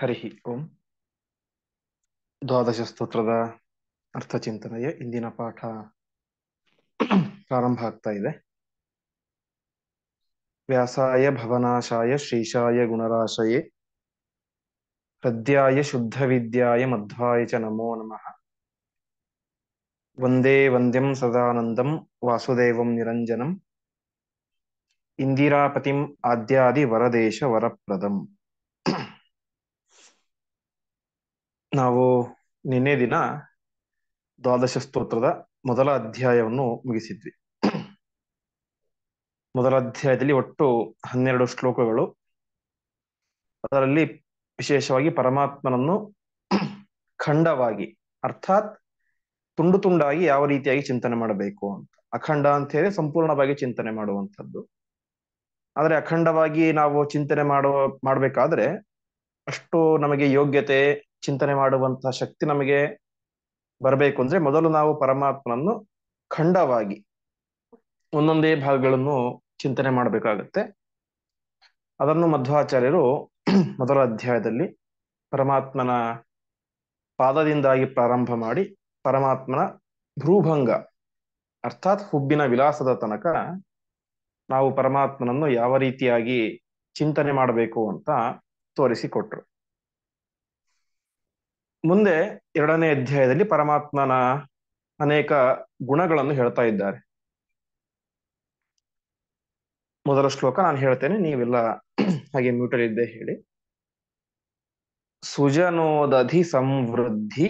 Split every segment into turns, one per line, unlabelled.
ಹರಿ ಓಂ. ದ್ವಾದಶ ಸ್ತೋತ್ರದ ಅರ್ಥಚಿಂತನೆಯ ಇಂದಿನ ಪಾಠ ಪ್ರಾರಂಭ ಆಗ್ತಾ ಇದೆ. ವ್ಯಾಸಾಯ ಭವನಾಶಾಯ ಶ್ರೀಶಾಯ ಗುಣರಾಶಯೇ ಹೃದ್ಯಾಯ ಶುದ್ಧ ವಿದ್ಯಾಯ ಮಧ್ವಾಯ ಚ ನಮೋ ನಮಃ. ವಂದೇ ವಂದ್ಯಂ ಸದಾನಂದಂ ವಾಸುದೇವಂ ನಿರಂಜನಂ ಇಂದಿರಾಪತಿಂ ಆದ್ಯಾದಿ ವರದೇಶ ವರಪ್ರದಂ. ನಾವು ನಿನ್ನೆ ದಿನ ದ್ವಾದಶ ಸ್ತೋತ್ರದ ಮೊದಲ ಅಧ್ಯಾಯವನ್ನು ಮುಗಿಸಿದ್ವಿ. ಮೊದಲ ಅಧ್ಯಾಯದಲ್ಲಿ ಒಟ್ಟು 12 ಶ್ಲೋಕಗಳು. ಅದರಲ್ಲಿ ವಿಶೇಷವಾಗಿ ಪರಮಾತ್ಮನನ್ನು ಖಂಡವಾಗಿ, ಅರ್ಥಾತ್ ತುಂಡು ತುಂಡಾಗಿ ಯಾವ ರೀತಿಯಾಗಿ ಚಿಂತನೆ ಮಾಡಬೇಕು ಅಂತ. ಅಖಂಡ ಅಂತ ಹೇಳಿ ಸಂಪೂರ್ಣವಾಗಿ ಚಿಂತನೆ ಮಾಡುವಂಥದ್ದು. ಆದರೆ ಅಖಂಡವಾಗಿ ನಾವು ಚಿಂತನೆ ಮಾಡಬೇಕಾದ್ರೆ ಅಷ್ಟು ನಮಗೆ ಯೋಗ್ಯತೆ, ಚಿಂತನೆ ಮಾಡುವಂತಹ ಶಕ್ತಿ ನಮಗೆ ಬರಬೇಕು ಅಂದ್ರೆ ಮೊದಲು ನಾವು ಪರಮಾತ್ಮನನ್ನು ಖಂಡವಾಗಿ ಒಂದೊಂದೇ ಭಾಗಗಳನ್ನು ಚಿಂತನೆ ಮಾಡಬೇಕಾಗತ್ತೆ. ಅದನ್ನು ಮಧ್ವಾಚಾರ್ಯರು ಮೊದಲ ಅಧ್ಯಾಯದಲ್ಲಿ ಪರಮಾತ್ಮನ ಪಾದದಿಂದಾಗಿ ಪ್ರಾರಂಭ ಮಾಡಿ ಪರಮಾತ್ಮನ ಭ್ರೂಭಂಗ ಅರ್ಥಾತ್ ಹುಬ್ಬಿನ ವಿಲಾಸದ ತನಕ ನಾವು ಪರಮಾತ್ಮನನ್ನು ಯಾವ ರೀತಿಯಾಗಿ ಚಿಂತನೆ ಮಾಡಬೇಕು ಅಂತ ತೋರಿಸಿಕೊಟ್ರು. ಮುಂದೆ ಎರಡನೇ ಅಧ್ಯಾಯದಲ್ಲಿ ಪರಮಾತ್ಮನ ಅನೇಕ ಗುಣಗಳನ್ನು ಹೇಳ್ತಾ ಇದ್ದಾರೆ. ಮೊದಲ ಶ್ಲೋಕ ನಾನು ಹೇಳ್ತೇನೆ, ನೀವೆಲ್ಲ ಹಾಗೆ ಮ್ಯೂಟಲ್ ಇದ್ದೇ ಹೇಳಿ. ಸುಜನೋದಧಿ ಸಂವೃದ್ಧಿ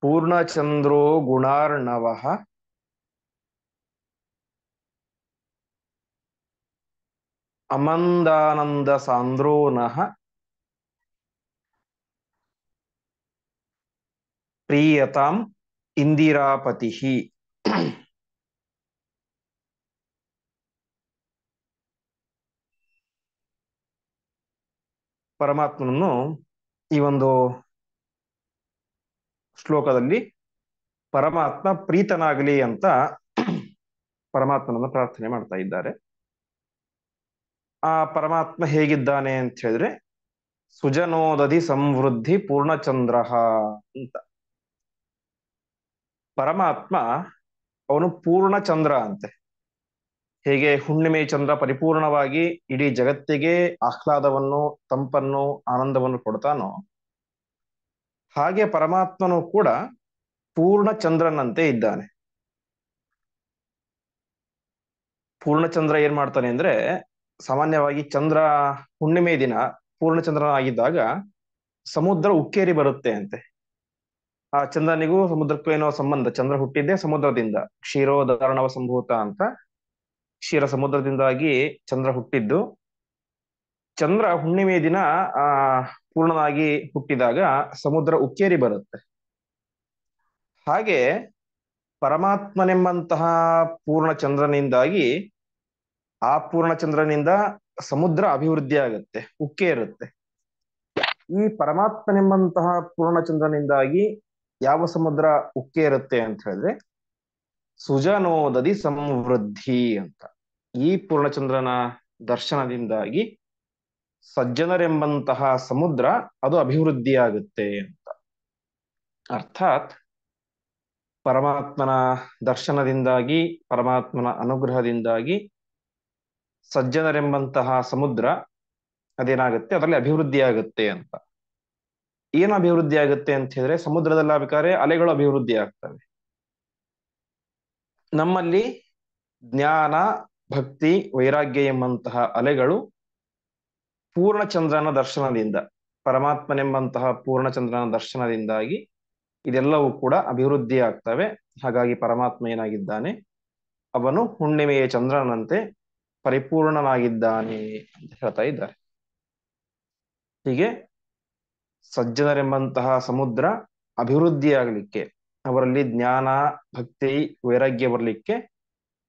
ಪೂರ್ಣಚಂದ್ರೋ ಗುಣಾರ್ಣವಃ ಅಮಂದಾನಂದ ಸಾಂದ್ರೋನಃ ಪ್ರೀಯತಾಂ ಇಂದಿರಾಪತಿ. ಪರಮಾತ್ಮನನ್ನು ಈ ಒಂದು ಶ್ಲೋಕದಲ್ಲಿ ಪರಮಾತ್ಮ ಪ್ರೀತನಾಗಲಿ ಅಂತ ಪರಮಾತ್ಮನನ್ನು ಪ್ರಾರ್ಥನೆ ಮಾಡ್ತಾ ಇದ್ದಾರೆ. ಆ ಪರಮಾತ್ಮ ಹೇಗಿದ್ದಾನೆ ಅಂತ ಹೇಳಿದ್ರೆ ಸುಜನೋದಧಿ ಸಂವೃದ್ಧಿ ಪೂರ್ಣಚಂದ್ರ ಅಂತ. ಪರಮಾತ್ಮ ಅವನು ಪೂರ್ಣಚಂದ್ರ ಅಂತೆ. ಹೇಗೆ ಹುಣ್ಣಿಮೆ ಚಂದ್ರ ಪರಿಪೂರ್ಣವಾಗಿ ಇಡೀ ಜಗತ್ತಿಗೆ ಆಹ್ಲಾದವನ್ನು, ತಂಪನ್ನು, ಆನಂದವನ್ನು ಕೊಡ್ತಾನೋ ಹಾಗೆ ಪರಮಾತ್ಮನು ಕೂಡ ಪೂರ್ಣಚಂದ್ರನಂತೆ ಇದ್ದಾನೆ. ಪೂರ್ಣಚಂದ್ರ ಏನ್ ಮಾಡ್ತಾನೆ ಅಂದ್ರೆ, ಸಾಮಾನ್ಯವಾಗಿ ಚಂದ್ರ ಹುಣ್ಣಿಮೆ ದಿನ ಪೂರ್ಣಚಂದ್ರನಾಗಿದ್ದಾಗ ಸಮುದ್ರ ಉಕ್ಕೇರಿ ಬರುತ್ತೆ ಅಂತೆ. ಆ ಚಂದ್ರನಿಗೂ ಸಮುದ್ರಕ್ಕೂ ಏನೋ ಸಂಬಂಧ. ಚಂದ್ರ ಹುಟ್ಟಿದ್ದೇ ಸಮುದ್ರದಿಂದ, ಕ್ಷೀರೋದಾರ್ಣವ ಸಂಭೂತ ಅಂತ. ಕ್ಷೀರ ಸಮುದ್ರದಿಂದಾಗಿ ಚಂದ್ರ ಹುಟ್ಟಿದ್ದು. ಚಂದ್ರ ಹುಣ್ಣಿಮೆ ದಿನ ಪೂರ್ಣನಾಗಿ ಹುಟ್ಟಿದಾಗ ಸಮುದ್ರ ಉಕ್ಕೇರಿ ಬರುತ್ತೆ. ಹಾಗೆ ಪರಮಾತ್ಮನೆಂಬಂತಹ ಪೂರ್ಣಚಂದ್ರನಿಂದಾಗಿ ಆ ಪೂರ್ಣಚಂದ್ರನಿಂದ ಸಮುದ್ರ ಅಭಿವೃದ್ಧಿ ಆಗುತ್ತೆ, ಉಕ್ಕೇರುತ್ತೆ. ಈ ಪರಮಾತ್ಮನೆಂಬಂತಹ ಪೂರ್ಣಚಂದ್ರನಿಂದಾಗಿ ಯಾವ ಸಮುದ್ರ ಉಕ್ಕೇರುತ್ತೆ ಅಂತ ಹೇಳಿದ್ರೆ ಸುಜನೋದಧಿ ಸಂವೃದ್ಧಿ ಅಂತ. ಈ ಪೂರ್ಣಚಂದ್ರನ ದರ್ಶನದಿಂದಾಗಿ ಸಜ್ಜನರೆಂಬಂತಹ ಸಮುದ್ರ ಅದು ಅಭಿವೃದ್ಧಿಯಾಗುತ್ತೆ ಅಂತ. ಅರ್ಥಾತ್ ಪರಮಾತ್ಮನ ದರ್ಶನದಿಂದಾಗಿ, ಪರಮಾತ್ಮನ ಅನುಗ್ರಹದಿಂದಾಗಿ ಸಜ್ಜನರೆಂಬಂತಹ ಸಮುದ್ರ ಅದೇನಾಗುತ್ತೆ, ಅದರಲ್ಲಿ ಅಭಿವೃದ್ಧಿ ಆಗುತ್ತೆ ಅಂತ. ಏನು ಅಭಿವೃದ್ಧಿ ಆಗುತ್ತೆ ಅಂತ ಹೇಳಿದ್ರೆ, ಸಮುದ್ರದಲ್ಲಿ ಬೇಕಾದ್ರೆ ಅಲೆಗಳು ಅಭಿವೃದ್ಧಿ ಆಗ್ತವೆ. ನಮ್ಮಲ್ಲಿ ಜ್ಞಾನ, ಭಕ್ತಿ, ವೈರಾಗ್ಯ ಎಂಬಂತಹ ಅಲೆಗಳು ಪೂರ್ಣಚಂದ್ರನ ದರ್ಶನದಿಂದ, ಪರಮಾತ್ಮನೆಂಬಂತಹ ಪೂರ್ಣಚಂದ್ರನ ದರ್ಶನದಿಂದಾಗಿ ಇದೆಲ್ಲವೂ ಕೂಡ ಅಭಿವೃದ್ಧಿ ಆಗ್ತವೆ. ಹಾಗಾಗಿ ಪರಮಾತ್ಮ ಏನಾಗಿದ್ದಾನೆ, ಅವನು ಹುಣ್ಣಿಮೆಯ ಚಂದ್ರನಂತೆ ಪರಿಪೂರ್ಣನಾಗಿದ್ದಾನೆ ಅಂತ ಹೇಳ್ತಾ ಇದ್ದಾರೆ. ಹೀಗೆ ಸಜ್ಜನರೆಂಬಂತಹ ಸಮುದ್ರ ಅಭಿವೃದ್ಧಿಯಾಗಲಿಕ್ಕೆ, ಅವರಲ್ಲಿ ಜ್ಞಾನ, ಭಕ್ತಿ, ವೈರಾಗ್ಯ ಬರಲಿಕ್ಕೆ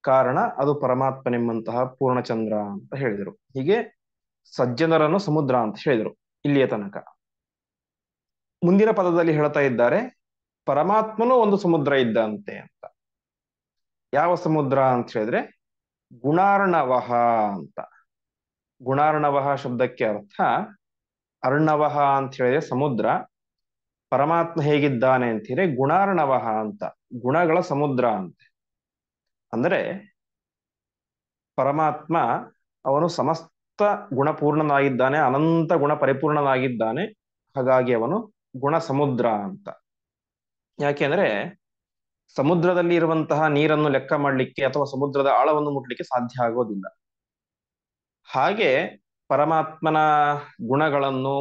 ಕಾರಣ ಅದು ಪರಮಾತ್ಮನೆಂಬಂತಹ ಪೂರ್ಣಚಂದ್ರ ಅಂತ ಹೇಳಿದರು. ಹೀಗೆ ಸಜ್ಜನರನ್ನು ಸಮುದ್ರ ಅಂತ ಹೇಳಿದರು ಇಲ್ಲಿಯ ತನಕ. ಮುಂದಿನ ಪದದಲ್ಲಿ ಹೇಳ್ತಾ ಇದ್ದಾರೆ ಪರಮಾತ್ಮನು ಒಂದು ಸಮುದ್ರ ಇದ್ದಂತೆ ಅಂತ. ಯಾವ ಸಮುದ್ರ ಅಂತ ಹೇಳಿದ್ರೆ ಗುಣಾರ್ಣವಃ ಅಂತ. ಗುಣಾರ್ಣವಃ ಶಬ್ದಕ್ಕೆ ಅರ್ಥ ಅರ್ಣವಃ ಅಂತ ಹೇಳಿದ್ರೆ ಸಮುದ್ರ, ಪರಮಾತ್ಮ ಹೇಗಿದ್ದಾನೆ ಅಂತ ಹೇಳಿದ್ರೆ ಗುಣಾರ್ಣವಃ ಅಂತ, ಗುಣಗಳ ಸಮುದ್ರ ಅಂತ. ಅಂದರೆ ಪರಮಾತ್ಮ ಅವನು ಸಮಸ್ತ ಗುಣಪೂರ್ಣನಾಗಿದ್ದಾನೆ, ಅನಂತ ಗುಣ ಪರಿಪೂರ್ಣನಾಗಿದ್ದಾನೆ. ಹಾಗಾಗಿ ಅವನು ಗುಣ ಸಮುದ್ರ ಅಂತ. ಯಾಕೆಂದ್ರೆ ಸಮುದ್ರದಲ್ಲಿ ಇರುವಂತಹ ನೀರನ್ನು ಲೆಕ್ಕ ಮಾಡಲಿಕ್ಕೆ ಅಥವಾ ಸಮುದ್ರದ ಆಳವನ್ನು ಮುಟ್ಲಿಕ್ಕೆ ಸಾಧ್ಯ ಆಗೋದಿಲ್ಲ. ಹಾಗೆ ಪರಮಾತ್ಮನ ಗುಣಗಳನ್ನು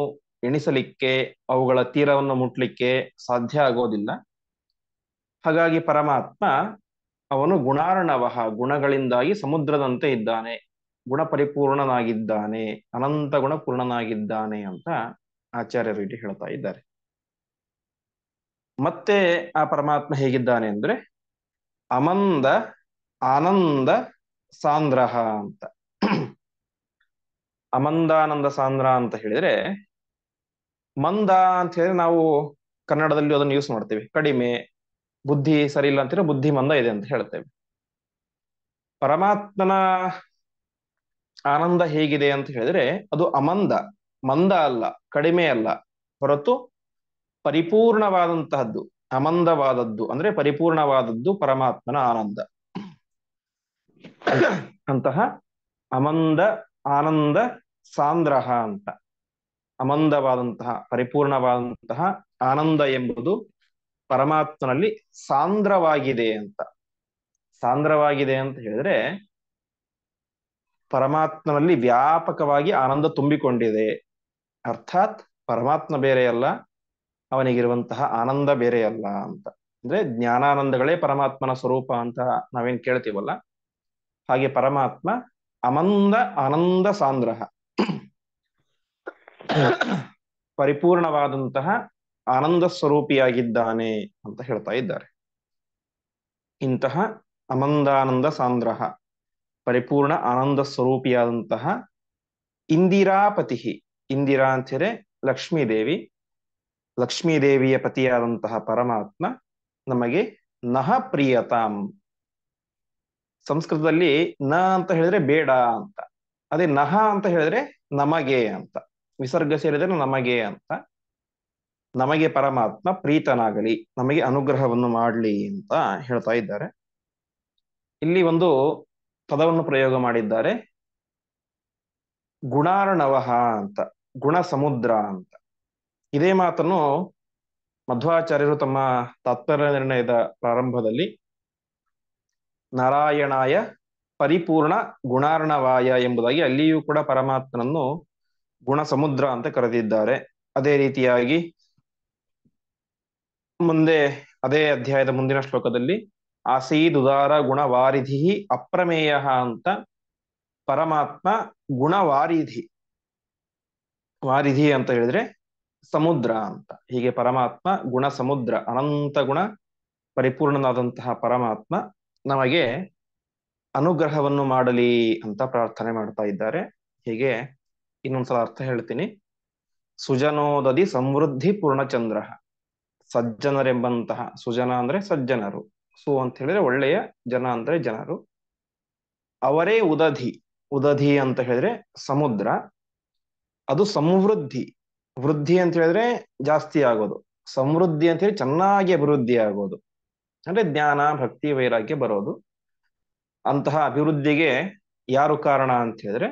ಎಣಿಸಲಿಕ್ಕೆ, ಅವುಗಳ ತೀರವನ್ನು ಮುಟ್ಲಿಕ್ಕೆ ಸಾಧ್ಯ ಆಗೋದಿಲ್ಲ. ಹಾಗಾಗಿ ಪರಮಾತ್ಮ ಅವನು ಗುಣಾರ್ಣವಃ, ಗುಣಗಳಿಂದಾಗಿ ಸಮುದ್ರದಂತೆ ಇದ್ದಾನೆ, ಗುಣ ಪರಿಪೂರ್ಣನಾಗಿದ್ದಾನೆ, ಅನಂತ ಗುಣ ಪೂರ್ಣನಾಗಿದ್ದಾನೆ ಅಂತ ಆಚಾರ್ಯರು ಇಲ್ಲಿ ಹೇಳ್ತಾ ಇದ್ದಾರೆ. ಮತ್ತೆ ಆ ಪರಮಾತ್ಮ ಹೇಗಿದ್ದಾನೆ ಅಂದ್ರೆ ಅಮಂದ ಆನಂದ ಸಾಂದ್ರಹ ಅಂತ. ಅಮಂದಾನಂದ ಸಾಂದ್ರ ಅಂತ ಹೇಳಿದ್ರೆ, ಮಂದ ಅಂತ ಹೇಳಿದ್ರೆ ನಾವು ಕನ್ನಡದಲ್ಲಿ ಅದನ್ನು ಯೂಸ್ ಮಾಡ್ತೇವೆ, ಕಡಿಮೆ, ಬುದ್ಧಿ ಸರಿ ಇಲ್ಲ ಅಂತೀರ, ಬುದ್ಧಿ ಮಂದ ಇದೆ ಅಂತ ಹೇಳ್ತೇವೆ. ಪರಮಾತ್ಮನ ಆನಂದ ಹೇಗಿದೆ ಅಂತ ಹೇಳಿದ್ರೆ ಅದು ಅಮಂದ, ಮಂದ ಅಲ್ಲ, ಕಡಿಮೆ ಅಲ್ಲ, ಹೊರತು ಪರಿಪೂರ್ಣವಾದಂತಹದ್ದು. ಅಮಂದವಾದದ್ದು ಅಂದ್ರೆ ಪರಿಪೂರ್ಣವಾದದ್ದು ಪರಮಾತ್ಮನ ಆನಂದ. ಅಂತಹ ಅಮಂದ ಆನಂದ ಸಾಂದ್ರಹ ಅಂತ. ಅಮಂದವಾದಂತಹ ಪರಿಪೂರ್ಣವಾದಂತಹ ಆನಂದ ಎಂಬುದು ಪರಮಾತ್ಮನಲ್ಲಿ ಸಾಂದ್ರವಾಗಿದೆ ಅಂತ. ಸಾಂದ್ರವಾಗಿದೆ ಅಂತ ಹೇಳಿದ್ರೆ ಪರಮಾತ್ಮನಲ್ಲಿ ವ್ಯಾಪಕವಾಗಿ ಆನಂದ ತುಂಬಿಕೊಂಡಿದೆ. ಅರ್ಥಾತ್ ಪರಮಾತ್ಮ ಬೇರೆಯಲ್ಲ, ಅವನಿಗಿರುವಂತಹ ಆನಂದ ಬೇರೆಯಲ್ಲ ಅಂತ. ಅಂದ್ರೆ ಜ್ಞಾನಾನಂದಗಳೇ ಪರಮಾತ್ಮನ ಸ್ವರೂಪ ಅಂತ ನಾವೇನ್ ಕೇಳ್ತೀವಲ್ಲ, ಹಾಗೆ ಪರಮಾತ್ಮ ಅಮಂದ ಆನಂದ ಸಾಂದ್ರಹ, ಪರಿಪೂರ್ಣವಾದಂತಹ ಆನಂದ ಸ್ವರೂಪಿಯಾಗಿದ್ದಾನೆ ಅಂತ ಹೇಳ್ತಾ ಇದ್ದಾರೆ. ಇಂತಹ ಅಮಂದಾನಂದ ಸಾಂದ್ರಹ, ಪರಿಪೂರ್ಣ ಆನಂದ ಸ್ವರೂಪಿಯಾದಂತಹ ಇಂದಿರಾಪತಿ, ಇಂದಿರಾ ಅಂತಿದ್ರೆ ಲಕ್ಷ್ಮೀದೇವಿ, ಲಕ್ಷ್ಮೀದೇವಿಯ ಪತಿಯಾದಂತಹ ಪರಮಾತ್ಮ ನಮಗೆ ನಹ ಪ್ರಿಯತಾಂ. ಸಂಸ್ಕೃತದಲ್ಲಿ ನ ಅಂತ ಹೇಳಿದ್ರೆ ಬೇಡ ಅಂತ, ಅದೇ ನಹ ಅಂತ ಹೇಳಿದ್ರೆ ನಮಗೆ ಅಂತ, ವಿಸರ್ಗ ಸೇರಿದ್ರೆ ನಮಗೆ ಅಂತ. ನಮಗೆ ಪರಮಾತ್ಮ ಪ್ರೀತನಾಗಲಿ, ನಮಗೆ ಅನುಗ್ರಹವನ್ನು ಮಾಡಲಿ ಅಂತ ಹೇಳ್ತಾ ಇದ್ದಾರೆ. ಇಲ್ಲಿ ಒಂದು ಪದವನ್ನು ಪ್ರಯೋಗ ಮಾಡಿದ್ದಾರೆ, ಗುಣಾರ್ಣವಃ ಅಂತ, ಗುಣ ಸಮುದ್ರ ಅಂತ. ಇದೇ ಮಾತನ್ನು ಮಧ್ವಾಚಾರ್ಯರು ತಮ್ಮ ತಾತ್ಪರ್ಯ ನಿರ್ಣಯದ ಪ್ರಾರಂಭದಲ್ಲಿ ನಾರಾಯಣಾಯ ಪರಿಪೂರ್ಣ ಗುಣಾರ್ಣವಾಯ ಎಂಬುದಾಗಿ ಅಲ್ಲಿಯೂ ಕೂಡ ಪರಮಾತ್ಮನನ್ನು ಗುಣ ಸಮುದ್ರ ಅಂತ ಕರೆದಿದ್ದಾರೆ. ಅದೇ ರೀತಿಯಾಗಿ ಮುಂದೆ ಅದೇ ಅಧ್ಯಾಯದ ಮುಂದಿನ ಶ್ಲೋಕದಲ್ಲಿ ಆಸೀದುದಾರ ಗುಣವಾರಿಧಿ ಅಪ್ರಮೇಯ ಅಂತ ಪರಮಾತ್ಮ ಗುಣವಾರಿಧಿ, ವಾರಿಧಿ ಅಂತ ಹೇಳಿದ್ರೆ ಸಮುದ್ರ ಅಂತ. ಹೀಗೆ ಪರಮಾತ್ಮ ಗುಣ ಸಮುದ್ರ, ಅನಂತ ಗುಣ ಪರಿಪೂರ್ಣನಾದಂತಹ ಪರಮಾತ್ಮ ನಮಗೆ ಅನುಗ್ರಹವನ್ನು ಮಾಡಲಿ ಅಂತ ಪ್ರಾರ್ಥನೆ ಮಾಡ್ತಾ ಇದ್ದಾರೆ. ಹೀಗೆ ಇನ್ನೊಂದ್ಸಲ ಅರ್ಥ ಹೇಳ್ತೀನಿ. ಸುಜನೋದದಿ ಸಮೃದ್ಧಿ ಪೂರ್ಣಚಂದ್ರ, ಸಜ್ಜನರೆಂಬಂತಹ, ಸುಜನ ಅಂದ್ರೆ ಸಜ್ಜನರು, ಸು ಅಂತ ಹೇಳಿದ್ರೆ ಒಳ್ಳೆಯ, ಜನ ಅಂದ್ರೆ ಜನರು, ಅವರೇ ಉದಧಿ, ಉದಧಿ ಅಂತ ಹೇಳಿದ್ರೆ ಸಮುದ್ರ, ಅದು ಸಮೃದ್ಧಿ, ವೃದ್ಧಿ ಅಂತ ಹೇಳಿದ್ರೆ ಜಾಸ್ತಿ ಆಗೋದು, ಸಮೃದ್ಧಿ ಅಂತ ಹೇಳಿ ಚೆನ್ನಾಗಿ ಅಭಿವೃದ್ಧಿ ಆಗೋದು ಅಂದ್ರೆ ಜ್ಞಾನ ಭಕ್ತಿ ವೈರಾಗ್ಯ ಬರೋದು. ಅಂತಹ ಅಭಿವೃದ್ಧಿಗೆ ಯಾರು ಕಾರಣ ಅಂತ ಹೇಳಿದ್ರೆ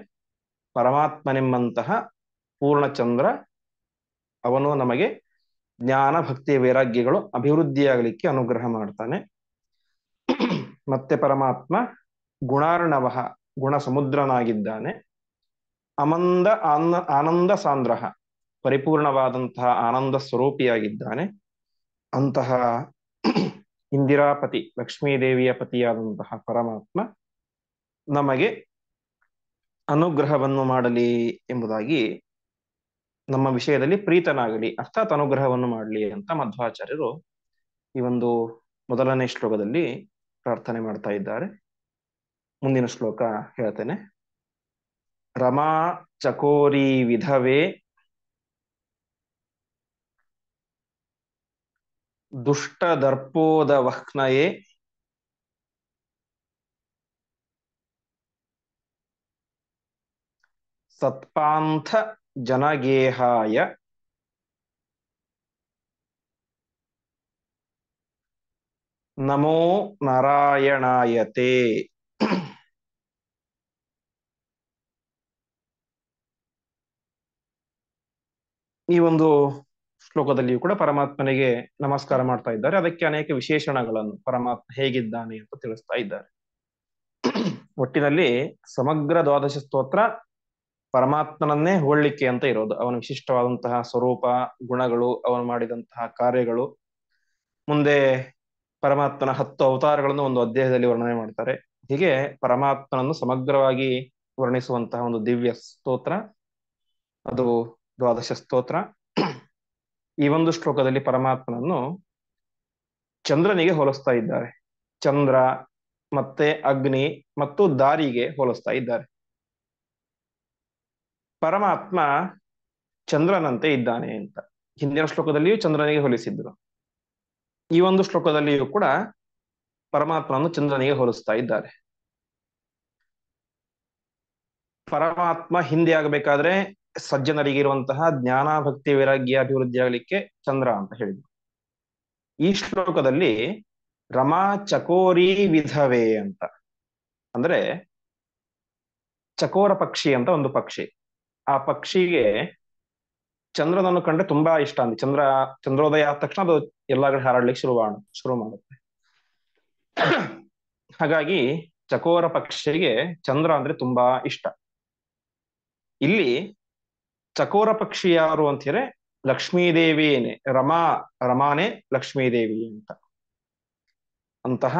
ಪರಮಾತ್ಮನೆಂಬಂತಹ ಪೂರ್ಣಚಂದ್ರ, ಅವನು ನಮಗೆ ಜ್ಞಾನ ಭಕ್ತಿ ವೈರಾಗ್ಯಗಳು ಅಭಿವೃದ್ಧಿಯಾಗಲಿಕ್ಕೆ ಅನುಗ್ರಹ ಮಾಡ್ತಾನೆ. ಮತ್ತೆ ಪರಮಾತ್ಮ ಗುಣಾರ್ಣವ, ಗುಣ ಸಮುದ್ರನಾಗಿದ್ದಾನೆ. ಅಮಂದ ಆನಂದ ಸಾಂದ್ರಹ, ಪರಿಪೂರ್ಣವಾದಂತಹ ಆನಂದ ಸ್ವರೂಪಿಯಾಗಿದ್ದಾನೆ. ಅಂತಹ ಇಂದಿರಾಪತಿ, ಲಕ್ಷ್ಮೀದೇವಿಯ ಪತಿಯಾದಂತಹ ಪರಮಾತ್ಮ ನಮಗೆ ಅನುಗ್ರಹವನ್ನು ಮಾಡಲಿ ಎಂಬುದಾಗಿ, ನಮ್ಮ ವಿಷಯದಲ್ಲಿ ಪ್ರೀತನಾಗಲಿ ಅರ್ಥಾತ್ ಅನುಗ್ರಹವನ್ನು ಮಾಡಲಿ ಅಂತ ಮಧ್ವಾಚಾರ್ಯರು ಈ ಒಂದು ಮೊದಲನೇ ಶ್ಲೋಕದಲ್ಲಿ ಪ್ರಾರ್ಥನೆ ಮಾಡ್ತಾ ಇದ್ದಾರೆ. ಮುಂದಿನ ಶ್ಲೋಕ ಹೇಳ್ತೇನೆ. ರಮಾ ಚಕೋರಿ ವಿಧವೆ ದುಷ್ಟ ದರ್ಪೋದ ವಹ್ನಯೇ ಸತ್ಪಾಂಥ ಜನಗೇಹಾಯ ನಮೋ ನಾರಾಯಣಾಯತೆ. ಈ ಒಂದು ಶ್ಲೋಕದಲ್ಲಿಯೂ ಕೂಡ ಪರಮಾತ್ಮನಿಗೆ ನಮಸ್ಕಾರ ಮಾಡ್ತಾ ಇದ್ದಾರೆ. ಅದಕ್ಕೆ ಅನೇಕ ವಿಶೇಷಣಗಳನ್ನು ಪರಮಾತ್ಮ ಹೇಗಿದ್ದಾನೆ ಅಂತ ತಿಳಿಸ್ತಾ ಇದ್ದಾರೆ. ಒಟ್ಟಿನಲ್ಲಿ ಸಮಗ್ರ ದ್ವಾದಶ ಸ್ತೋತ್ರ ಪರಮಾತ್ಮನನ್ನೇ ಹೋಲಿಕೆ ಅಂತ ಇರೋದು. ಅವನ ವಿಶಿಷ್ಟವಾದಂತಹ ಸ್ವರೂಪ, ಗುಣಗಳು, ಅವನು ಮಾಡಿದಂತಹ ಕಾರ್ಯಗಳು. ಮುಂದೆ ಪರಮಾತ್ಮನ 10 ಅವತಾರಗಳನ್ನು ಒಂದು ಅಧ್ಯಾಯದಲ್ಲಿ ವರ್ಣನೆ ಮಾಡ್ತಾರೆ. ಹೀಗೆ ಪರಮಾತ್ಮನನ್ನು ಸಮಗ್ರವಾಗಿ ವರ್ಣಿಸುವಂತಹ ಒಂದು ದಿವ್ಯ ಸ್ತೋತ್ರ ಅದು ದ್ವಾದಶ ಸ್ತೋತ್ರ. ಈ ಒಂದು ಶ್ಲೋಕದಲ್ಲಿ ಪರಮಾತ್ಮನನ್ನು ಚಂದ್ರನಿಗೆ ಹೋಲಿಸ್ತಾ ಇದ್ದಾರೆ. ಚಂದ್ರ ಮತ್ತೆ ಅಗ್ನಿ ಮತ್ತು ದಾರಿಗೆ ಹೋಲಿಸ್ತಾ ಇದ್ದಾರೆ. ಪರಮಾತ್ಮ ಚಂದ್ರನಂತೆ ಇದ್ದಾನೆ ಅಂತ ಹಿಂದಿನ ಶ್ಲೋಕದಲ್ಲಿಯೂ ಚಂದ್ರನಿಗೆ ಹೋಲಿಸಿದ್ರು. ಈ ಒಂದು ಶ್ಲೋಕದಲ್ಲಿಯೂ ಕೂಡ ಪರಮಾತ್ಮನನ್ನು ಚಂದ್ರನಿಗೆ ಹೋಲಿಸ್ತಾ ಇದ್ದಾರೆ. ಪರಮಾತ್ಮ ಹಿಂದೆ ಆಗಬೇಕಾದ್ರೆ ಸಜ್ಜನರಿಗಿರುವಂತಹ ಜ್ಞಾನ, ಭಕ್ತಿ, ವೈರಾಗ್ಯ ಅಭಿವೃದ್ಧಿ ಆಗಲಿಕ್ಕೆ ಚಂದ್ರ ಅಂತ ಹೇಳಿದ್ರು. ಈ ಶ್ಲೋಕದಲ್ಲಿ ರಮಾ ಚಕೋರಿ ವಿಧವೇ ಅಂತ, ಅಂದ್ರೆ ಚಕೋರ ಪಕ್ಷಿ ಅಂತ ಒಂದು ಪಕ್ಷಿ. ಆ ಪಕ್ಷಿಗೆ ಚಂದ್ರನನ್ನು ಕಂಡ್ರೆ ತುಂಬಾ ಇಷ್ಟ ಅಂತ. ಚಂದ್ರೋದಯ ಆದ ತಕ್ಷಣ ಅದು ಎಲ್ಲಾ ಕಡೆ ಹಾರಾಡ್ಲಿಕ್ಕೆ ಶುರು ಮಾಡುತ್ತೆ. ಹಾಗಾಗಿ ಚಕೋರ ಪಕ್ಷಿಗೆ ಚಂದ್ರ ಅಂದ್ರೆ ತುಂಬಾ ಇಷ್ಟ. ಇಲ್ಲಿ ಚಕೋರ ಪಕ್ಷಿ ಯಾರು ಅಂತ ಹೇಳಿದ್ರೆ ಲಕ್ಷ್ಮೀದೇವಿಯೇನೆ, ರಮಾನೇ ಲಕ್ಷ್ಮೀದೇವಿ ಅಂತ. ಅಂತಹ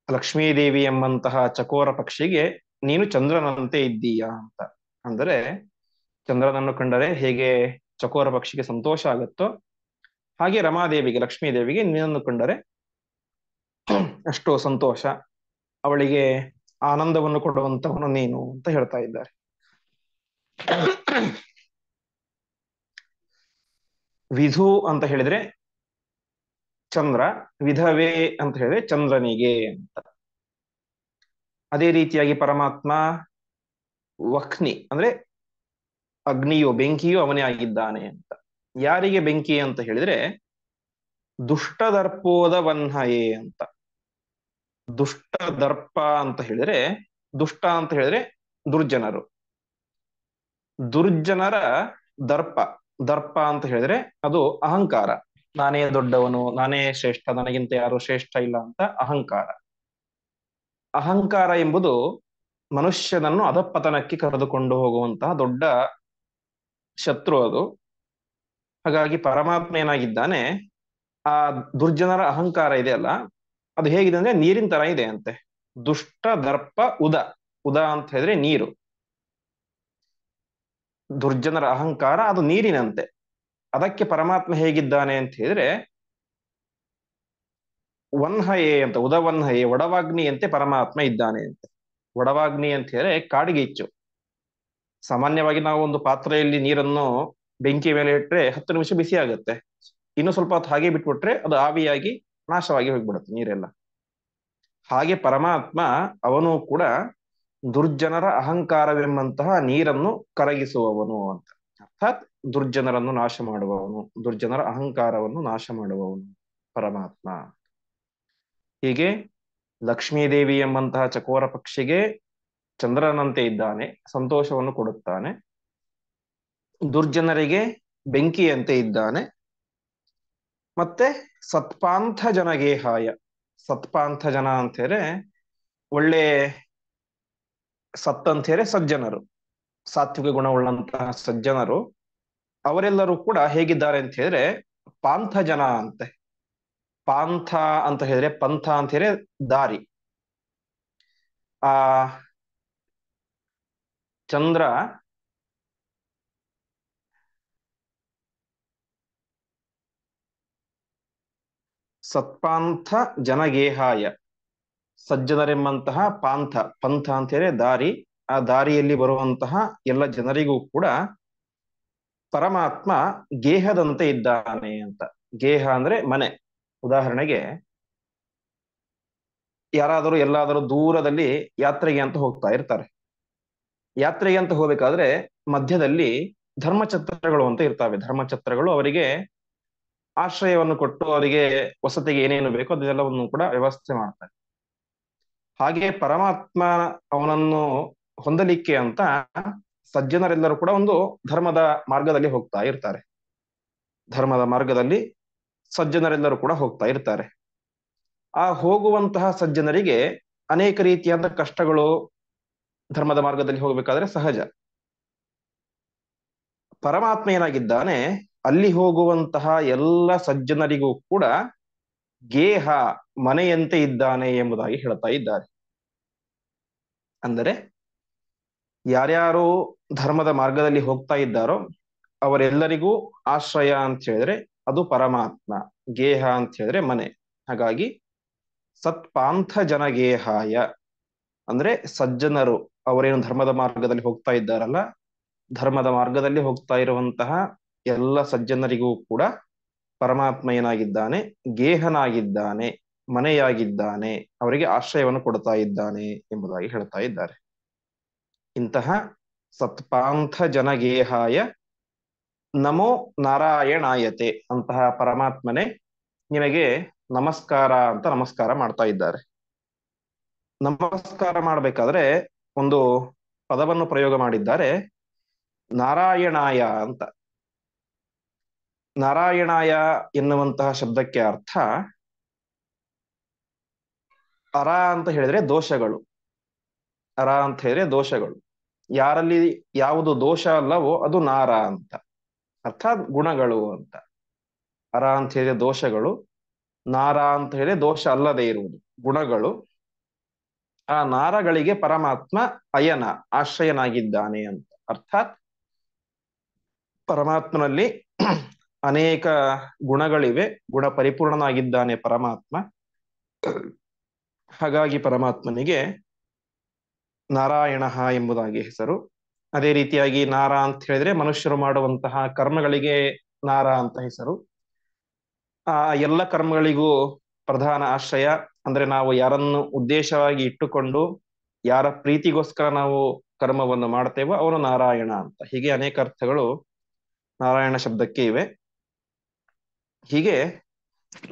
ಲಕ್ಷ್ಮೀದೇವಿ ಎಂಬಂತಹ ಚಕೋರ ಪಕ್ಷಿಗೆ ನೀನು ಚಂದ್ರನಂತೆ ಇದ್ದೀಯಾ ಅಂತ. ಅಂದರೆ ಚಂದ್ರನನ್ನು ಕಂಡರೆ ಹೇಗೆ ಚಕೋರ ಪಕ್ಷಿಗೆ ಸಂತೋಷ ಆಗುತ್ತೋ ಹಾಗೆ ರಮಾದೇವಿಗೆ, ಲಕ್ಷ್ಮೀದೇವಿಗೆ ನಿನ್ನನ್ನು ಕಂಡರೆ ಅಷ್ಟು ಸಂತೋಷ, ಅವಳಿಗೆ ಆನಂದವನ್ನು ಕೊಡುವಂತವನು ನೀನು ಅಂತ ಹೇಳ್ತಾ ಇದ್ದಾರೆ. ವಿಧು ಅಂತ ಹೇಳಿದ್ರೆ ಚಂದ್ರ, ವಿಧವೇ ಅಂತ ಹೇಳಿದ್ರೆ ಚಂದ್ರನಿಗೆ ಅಂತ. ಅದೇ ರೀತಿಯಾಗಿ ಪರಮಾತ್ಮ ವಹ್ನಿ ಅಂದ್ರೆ ಅಗ್ನಿಯು, ಬೆಂಕಿಯು ಅವನೇ ಆಗಿದ್ದಾನೆ ಅಂತ. ಯಾರಿಗೆ ಬೆಂಕಿ ಅಂತ ಹೇಳಿದ್ರೆ ದುಷ್ಟದರ್ಪೋದ ವನ್ಹಯೇ ಅಂತ. ದುಷ್ಟ ದರ್ಪ ಅಂತ ಹೇಳಿದ್ರೆ, ದುಷ್ಟ ಅಂತ ಹೇಳಿದ್ರೆ ದುರ್ಜನರು. ದುರ್ಜನರ ದರ್ಪ, ದರ್ಪ ಅಂತ ಹೇಳಿದ್ರೆ ಅದು ಅಹಂಕಾರ. ನಾನೇ ದೊಡ್ಡವನು, ನಾನೇ ಶ್ರೇಷ್ಠ, ನನಗಿಂತ ಯಾರು ಶ್ರೇಷ್ಠ ಇಲ್ಲ ಅಂತ ಅಹಂಕಾರ. ಅಹಂಕಾರ ಎಂಬುದು ಮನುಷ್ಯನನ್ನು ಅಧಪತನಕ್ಕೆ ಕರೆದುಕೊಂಡು ಹೋಗುವಂತಹ ದೊಡ್ಡ ಶತ್ರು ಅದು. ಹಾಗಾಗಿ ಪರಮಾತ್ಮ ಏನಾಗಿದ್ದಾನೆ, ಆ ದುರ್ಜನರ ಅಹಂಕಾರ ಇದೆ ಅಲ್ಲ, ಅದು ಹೇಗಿದೆ ಅಂದ್ರೆ ನೀರಿನ ತರ ಇದೆ ಅಂತೆ. ದುಷ್ಟ ದರ್ಪ ಉದ, ಉದ ಅಂತ ಹೇಳಿದ್ರೆ ನೀರು. ದುರ್ಜನರ ಅಹಂಕಾರ ಅದು ನೀರಿನಂತೆ. ಅದಕ್ಕೆ ಪರಮಾತ್ಮ ಹೇಗಿದ್ದಾನೆ ಅಂತ ಹೇಳಿದ್ರೆ ವನ್ಹಯೇ ಅಂತ, ಉದವನ್ಹಯೇ, ಒಡವಾಗ್ನಿಯಂತೆ ಪರಮಾತ್ಮ ಇದ್ದಾನೆ ಅಂತೆ. ಒಡವಾಗ್ನಿ ಅಂತ ಹೇಳಿದ್ರೆ ಕಾಡ್ಗಿಚ್ಚು. ಸಾಮಾನ್ಯವಾಗಿ ನಾವು ಒಂದು ಪಾತ್ರೆಯಲ್ಲಿ ನೀರನ್ನು ಬೆಂಕಿ ಮೇಲೆ ಇಟ್ಟರೆ 10 ನಿಮಿಷ ಬಿಸಿ ಆಗುತ್ತೆ. ಇನ್ನು ಸ್ವಲ್ಪ ಹೊತ್ತು ಹಾಗೆ ಬಿಟ್ಬಿಟ್ರೆ ಅದು ಆವಿಯಾಗಿ ನಾಶವಾಗಿ ಹೋಗ್ಬಿಡುತ್ತೆ ನೀರೆಲ್ಲ. ಹಾಗೆ ಪರಮಾತ್ಮ ಅವನು ಕೂಡ ದುರ್ಜನರ ಅಹಂಕಾರವೆಂಬಂತಹ ನೀರನ್ನು ಕರಗಿಸುವವನು ಅಂತ. ಅರ್ಥಾತ್ ದುರ್ಜನರನ್ನು ನಾಶ ಮಾಡುವವನು, ದುರ್ಜನರ ಅಹಂಕಾರವನ್ನು ನಾಶ ಮಾಡುವವನು ಪರಮಾತ್ಮ. ಹೀಗೆ ಲಕ್ಷ್ಮೀದೇವಿ ಎಂಬಂತಹ ಚಕೋರ ಪಕ್ಷಿಗೆ ಚಂದ್ರನಂತೆ ಇದ್ದಾನೆ, ಸಂತೋಷವನ್ನು ಕೊಡುತ್ತಾನೆ. ದುರ್ಜನರಿಗೆ ಬೆಂಕಿಯಂತೆ ಇದ್ದಾನೆ. ಮತ್ತೆ ಸತ್ಪಾಂಥ ಜನಗೇಹಾಯ, ಸತ್ಪಾಂಥ ಜನ ಅಂತ ಹೇಳಿದ್ರೆ ಒಳ್ಳೆ, ಸತ್ ಅಂತ ಹೇಳಿದ್ರೆ ಸಜ್ಜನರು, ಸಾತ್ವಿಕ ಗುಣವುಳ್ಳಂತಹ ಸಜ್ಜನರು. ಅವರೆಲ್ಲರೂ ಕೂಡ ಹೇಗಿದ್ದಾರೆ ಅಂತ ಹೇಳಿದ್ರೆ ಪಾಂಥ ಜನ ಅಂತೆ. ಪಾಂಥ ಅಂತ ಹೇಳಿದ್ರೆ, ಪಂಥ ಅಂತ ಹೇಳಿದ್ರೆ ದಾರಿ. ಆ ಚಂದ್ರ ಸತ್ಪಾಂಥ ಜನಗೇಹಾಯ, ಸಜ್ಜನರೆಂಬಂತಹ ಪಾಂಥ, ಪಂಥ ಅಂತ ಹೇಳಿದ್ರೆ ದಾರಿ. ಆ ದಾರಿಯಲ್ಲಿ ಬರುವಂತಹ ಎಲ್ಲ ಜನರಿಗೂ ಕೂಡ ಪರಮಾತ್ಮ ಗೇಹದಂತೆ ಇದ್ದಾನೆ ಅಂತ. ಗೇಹ ಅಂದ್ರೆ ಮನೆ. ಉದಾಹರಣೆಗೆ ಯಾರಾದರೂ ಎಲ್ಲಾದರೂ ದೂರದಲ್ಲಿ ಯಾತ್ರೆಗೆ ಅಂತ ಹೋಗ್ತಾ ಇರ್ತಾರೆ. ಯಾತ್ರೆಗೆ ಅಂತ ಹೋಗ್ಬೇಕಾದ್ರೆ ಮಧ್ಯದಲ್ಲಿ ಧರ್ಮಛತ್ರಗಳು ಅಂತ ಇರ್ತವೆ. ಧರ್ಮಛತ್ರಗಳು ಅವರಿಗೆ ಆಶ್ರಯವನ್ನು ಕೊಟ್ಟು ಅವರಿಗೆ ವಸತಿಗೆ ಏನೇನು ಬೇಕೋ ಅದೆಲ್ಲವನ್ನು ಕೂಡ ವ್ಯವಸ್ಥೆ ಮಾಡ್ತಾರೆ. ಹಾಗೆ ಪರಮಾತ್ಮ ಅವನನ್ನು ಹೊಂದಲಿಕ್ಕೆ ಅಂತ ಸಜ್ಜನರೆಲ್ಲರೂ ಕೂಡ ಒಂದು ಧರ್ಮದ ಮಾರ್ಗದಲ್ಲಿ ಹೋಗ್ತಾ ಇರ್ತಾರೆ. ಧರ್ಮದ ಮಾರ್ಗದಲ್ಲಿ ಸಜ್ಜನರೆಲ್ಲರೂ ಕೂಡ ಹೋಗ್ತಾ ಇರ್ತಾರೆ. ಆ ಹೋಗುವಂತಹ ಸಜ್ಜನರಿಗೆ ಅನೇಕ ರೀತಿಯಾದ ಕಷ್ಟಗಳು ಧರ್ಮದ ಮಾರ್ಗದಲ್ಲಿ ಹೋಗಬೇಕಾದ್ರೆ ಸಹಜ. ಪರಮಾತ್ಮ ಏನಾಗಿದ್ದಾನೆ, ಅಲ್ಲಿ ಹೋಗುವಂತಹ ಎಲ್ಲ ಸಜ್ಜನರಿಗೂ ಕೂಡ ಗೇಹ ಮನೆಯಂತೆ ಇದ್ದಾನೆ ಎಂಬುದಾಗಿ ಹೇಳ್ತಾ ಇದ್ದಾರೆ. ಅಂದರೆ ಯಾರ್ಯಾರು ಧರ್ಮದ ಮಾರ್ಗದಲ್ಲಿ ಹೋಗ್ತಾ ಇದ್ದಾರೋ ಅವರೆಲ್ಲರಿಗೂ ಆಶ್ರಯ ಅಂತ ಹೇಳಿದ್ರೆ ಅದು ಪರಮಾತ್ಮ. ಗೇಹ ಅಂತ ಹೇಳಿದ್ರೆ ಮನೆ. ಹಾಗಾಗಿ ಸತ್ಪಾಂಥ ಜನಗೇಹಾಯ ಅಂದ್ರೆ ಸಜ್ಜನರು ಅವರೇನು ಧರ್ಮದ ಮಾರ್ಗದಲ್ಲಿ ಹೋಗ್ತಾ ಇದ್ದಾರಲ್ಲ, ಧರ್ಮದ ಮಾರ್ಗದಲ್ಲಿ ಹೋಗ್ತಾ ಇರುವಂತಹ ಎಲ್ಲ ಸಜ್ಜನರಿಗೂ ಕೂಡ ಪರಮಾತ್ಮ ಏನಾಗಿದ್ದಾನೆ, ಗೇಹನಾಗಿದ್ದಾನೆ, ಮನೆಯಾಗಿದ್ದಾನೆ, ಅವರಿಗೆ ಆಶ್ರಯವನ್ನು ಕೊಡ್ತಾ ಇದ್ದಾನೆ ಎಂಬುದಾಗಿ ಹೇಳ್ತಾ ಇದ್ದಾರೆ. ಇಂತಹ ಸತ್ಪಾಂಥ ಜನಗೇಹಾಯ ನಮೋ ನಾರಾಯಣಾಯತೆ ಅಂತಹ ಪರಮಾತ್ಮನೇ ನಿನಗೆ ನಮಸ್ಕಾರ ಅಂತ ನಮಸ್ಕಾರ ಮಾಡ್ತಾ ಇದ್ದಾರೆ. ನಮಸ್ಕಾರ ಮಾಡಬೇಕಾದ್ರೆ ಒಂದು ಪದವನ್ನು ಪ್ರಯೋಗ ಮಾಡಿದ್ದಾರೆ, ನಾರಾಯಣಾಯ ಅಂತ. ನಾರಾಯಣಾಯ ಎನ್ನುವಂತಹ ಶಬ್ದಕ್ಕೆ ಅರ್ಥ ಅರ ಅಂತ ಹೇಳಿದ್ರೆ ದೋಷಗಳು. ಅರ ಅಂತ ಹೇಳಿದ್ರೆ ದೋಷಗಳು. ಯಾರಲ್ಲಿ ಯಾವುದು ದೋಷ ಅಲ್ಲವೋ ಅದು ನಾರ ಅಂತ, ಅರ್ಥಾತ್ ಗುಣಗಳು ಅಂತ. ಅರ ಅಂತ ಹೇಳಿದ್ರೆ ದೋಷಗಳು, ನಾರ ಅಂತ ಹೇಳಿದ್ರೆ ದೋಷ ಅಲ್ಲದೆ ಇರುವುದು, ಗುಣಗಳು. ಆ ನಾರಗಳಿಗೆ ಪರಮಾತ್ಮ ಅಯನ ಆಶ್ರಯನಾಗಿದ್ದಾನೆ ಅಂತ. ಅರ್ಥಾತ್ ಪರಮಾತ್ಮನಲ್ಲಿ ಅನೇಕ ಗುಣಗಳಿವೆ, ಗುಣ ಪರಿಪೂರ್ಣನಾಗಿದ್ದಾನೆ ಪರಮಾತ್ಮ. ಹಾಗಾಗಿ ಪರಮಾತ್ಮನಿಗೆ ನಾರಾಯಣ ಎಂಬುದಾಗಿ ಹೆಸರು. ಅದೇ ರೀತಿಯಾಗಿ ನಾರ ಅಂತ ಹೇಳಿದ್ರೆ ಮನುಷ್ಯರು ಮಾಡುವಂತಹ ಕರ್ಮಗಳಿಗೆ ನಾರ ಅಂತ ಹೆಸರು. ಆ ಎಲ್ಲ ಕರ್ಮಗಳಿಗೂ ಪ್ರಧಾನ ಆಶ್ರಯ ಅಂದ್ರೆ ನಾವು ಯಾರನ್ನು ಉದ್ದೇಶವಾಗಿ ಇಟ್ಟುಕೊಂಡು ಯಾರ ಪ್ರೀತಿಗೋಸ್ಕರ ನಾವು ಕರ್ಮವನ್ನು ಮಾಡ್ತೇವೋ ಅವನು ನಾರಾಯಣ ಅಂತ. ಹೀಗೆ ಅನೇಕ ಅರ್ಥಗಳು ನಾರಾಯಣ ಶಬ್ದಕ್ಕೆ ಇವೆ. ಹೀಗೆ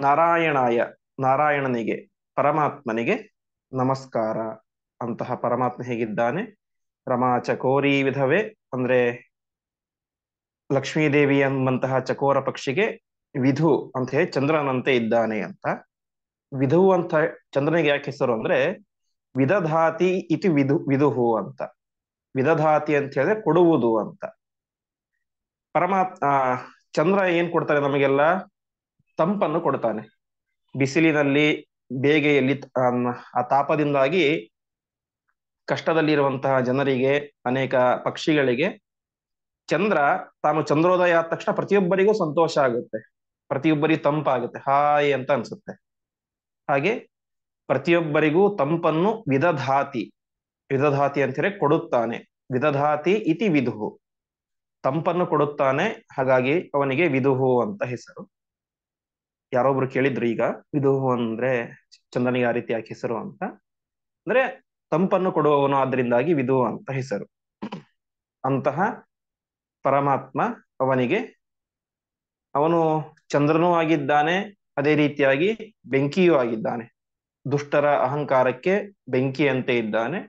ನಾರಾಯಣಾಯ, ನಾರಾಯಣನಿಗೆ, ಪರಮಾತ್ಮನಿಗೆ ನಮಸ್ಕಾರ. ಅಂತಹ ಪರಮಾತ್ಮ ಹೇಗಿದ್ದಾನೆ, ರಮಾ ಚಕೋರಿ ವಿಧವೇ ಅಂದ್ರೆ ಲಕ್ಷ್ಮೀದೇವಿ ಎಂಬಂತಹ ಚಕೋರ ಪಕ್ಷಿಗೆ ವಿಧು ಅಂತ ಹೇಳಿ ಚಂದ್ರನಂತೆ ಇದ್ದಾನೆ ಅಂತ. ವಿಧು ಅಂತ ಚಂದ್ರನಿಗೆ ಯಾಕೆ ಹೆಸರು ಅಂದ್ರೆ ವಿದಧಾತಿ ಇತಿ ವಿದುಹು ಅಂತ. ವಿದಧಾತಿ ಅಂತ ಹೇಳಿದ್ರೆ ಕೊಡುವುದು ಅಂತ. ಪರಮಾತ್ಮ ಚಂದ್ರ ಏನ್ ಕೊಡ್ತಾನೆ ನಮಗೆಲ್ಲ, ತಂಪನ್ನು ಕೊಡ್ತಾನೆ. ಬಿಸಿಲಿನಲ್ಲಿ ಬೇಗೆಯಲ್ಲಿ ಆ ತಾಪದಿಂದಾಗಿ ಕಷ್ಟದಲ್ಲಿರುವಂತಹ ಜನರಿಗೆ, ಅನೇಕ ಪಕ್ಷಿಗಳಿಗೆ ಚಂದ್ರ ತಾನು ಚಂದ್ರೋದಯ ಆದ ತಕ್ಷಣ ಪ್ರತಿಯೊಬ್ಬರಿಗೂ ಸಂತೋಷ ಆಗುತ್ತೆ, ಪ್ರತಿಯೊಬ್ಬರಿಗೂ ತಂಪಾಗುತ್ತೆ, ಹಾಯ್ ಅಂತ ಅನ್ಸುತ್ತೆ. ಹಾಗೆ ಪ್ರತಿಯೊಬ್ಬರಿಗೂ ತಂಪನ್ನು ವಿದಧಾತಿ, ವಿದಧಾತಿ ಅಂತ ಹೇಳಿ ಕೊಡುತ್ತಾನೆ. ವಿದಧಾತಿ ಇತಿ ವಿದುಹು, ತಂಪನ್ನು ಕೊಡುತ್ತಾನೆ. ಹಾಗಾಗಿ ಅವನಿಗೆ ವಿದುಹು ಅಂತ ಹೆಸರು. ಯಾರೊಬ್ರು ಕೇಳಿದ್ರು ಈಗ, ವಿದುಹು ಅಂದ್ರೆ ಚಂದ್ರನಿಗೆ ಆ ರೀತಿ ಯಾಕೆ ಹೆಸರು ಅಂತ. ಅಂದ್ರೆ ತಂಪನ್ನು ಕೊಡುವವನು, ಆದ್ರಿಂದಾಗಿ ವಿದುಹು ಅಂತ ಹೆಸರು. ಅಂತಹ ಪರಮಾತ್ಮ ಅವನಿಗೆ, ಅವನು ಚಂದ್ರನೂ ಆಗಿದ್ದಾನೆ, ಅದೇ ರೀತಿಯಾಗಿ ಬೆಂಕಿಯೂ ಆಗಿದ್ದಾನೆ. ದುಷ್ಟರ ಅಹಂಕಾರಕ್ಕೆ ಬೆಂಕಿಯಂತೆ ಇದ್ದಾನೆ.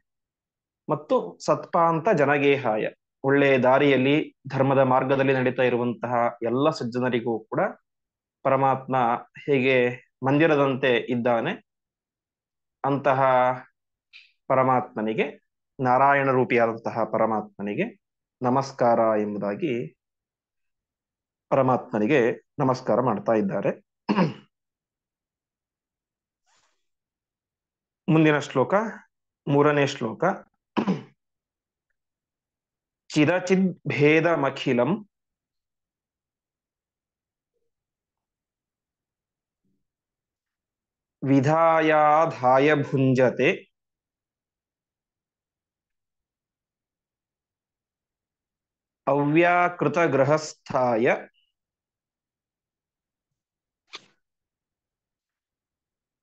ಮತ್ತು ಸತ್ಪಾಂತ ಜನಗೇಹಾಯ, ಒಳ್ಳೆಯ ದಾರಿಯಲ್ಲಿ ಧರ್ಮದ ಮಾರ್ಗದಲ್ಲಿ ನಡೀತಾ ಇರುವಂತಹ ಎಲ್ಲ ಸಜ್ಜನರಿಗೂ ಕೂಡ ಪರಮಾತ್ಮ ಹೇಗೆ ಮಂದಿರದಂತೆ ಇದ್ದಾನೆ, ಅಂತಹ ಪರಮಾತ್ಮನಿಗೆ, ನಾರಾಯಣ ರೂಪಿಯಾದಂತಹ ಪರಮಾತ್ಮನಿಗೆ ನಮಸ್ಕಾರ ಎಂಬುದಾಗಿ ಪರಮಾತ್ಮನಿಗೆ ನಮಸ್ಕಾರ ಮಾಡ್ತಾ ಇದ್ದಾರೆ. ಮುಂದಿನ ಶ್ಲೋಕ, ಮೂರನೇ ಶ್ಲೋಕ. ಚಿದಚಿದ್ ಭೇದಮಖಿಲಂ ವಿಧಾಯಾಧಾಯ ಭುಂಜತೆ ಅವ್ಯಾಕೃತ ಗೃಹಸ್ಥಾಯ